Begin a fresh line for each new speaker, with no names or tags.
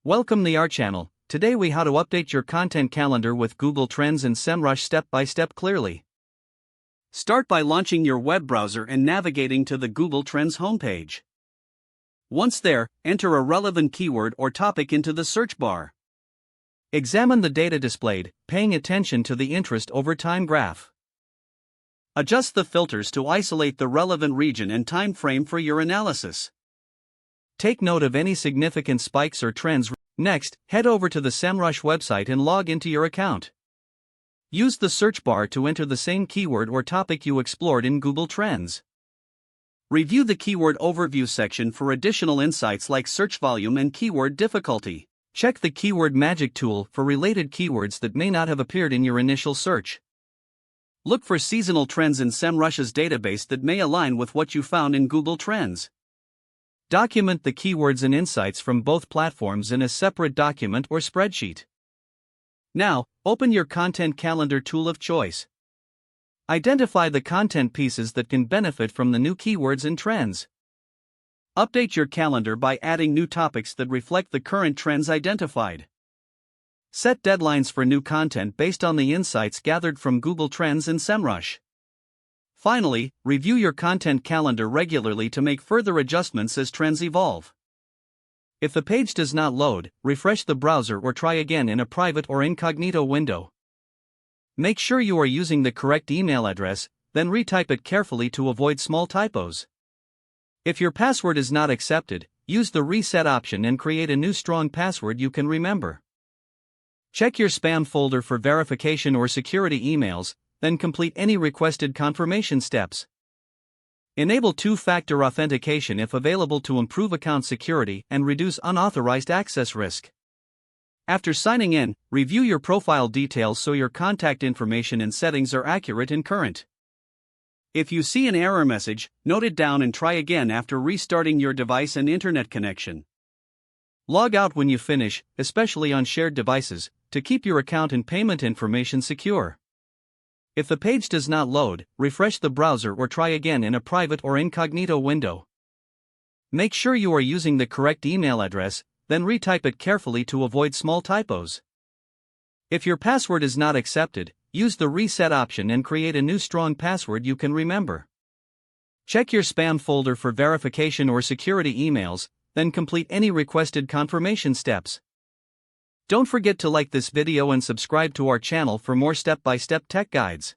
Welcome to our channel. Today we how to update your content calendar with Google Trends and Semrush step by step clearly. Start by launching your web browser and navigating to the Google Trends homepage. Once there, enter a relevant keyword or topic into the search bar. Examine the data displayed, paying attention to the interest over time graph. Adjust the filters to isolate the relevant region and time frame for your analysis. Take note of any significant spikes or trends. Next, head over to the Semrush website and log into your account. Use the search bar to enter the same keyword or topic you explored in Google Trends. Review the keyword overview section for additional insights like search volume and keyword difficulty. Check the keyword magic tool for related keywords that may not have appeared in your initial search. Look for seasonal trends in Semrush's database that may align with what you found in Google Trends. Document the keywords and insights from both platforms in a separate document or spreadsheet. Now, open your content calendar tool of choice. Identify the content pieces that can benefit from the new keywords and trends. Update your calendar by adding new topics that reflect the current trends identified. Set deadlines for new content based on the insights gathered from Google Trends and Semrush. Finally, review your content calendar regularly to make further adjustments as trends evolve. If the page does not load, refresh the browser or try again in a private or incognito window. Make sure you are using the correct email address, then retype it carefully to avoid small typos. If your password is not accepted, use the reset option and create a new strong password you can remember. Check your spam folder for verification or security emails, then complete any requested confirmation steps. Enable two-factor authentication if available to improve account security and reduce unauthorized access risk. After signing in, review your profile details so your contact information and settings are accurate and current. If you see an error message, note it down and try again after restarting your device and internet connection. Log out when you finish, especially on shared devices, to keep your account and payment information secure. If the page does not load, refresh the browser or try again in a private or incognito window. Make sure you are using the correct email address, then retype it carefully to avoid small typos. If your password is not accepted, use the reset option and create a new strong password you can remember. Check your spam folder for verification or security emails, then complete any requested confirmation steps. Don't forget to like this video and subscribe to our channel for more step-by-step tech guides.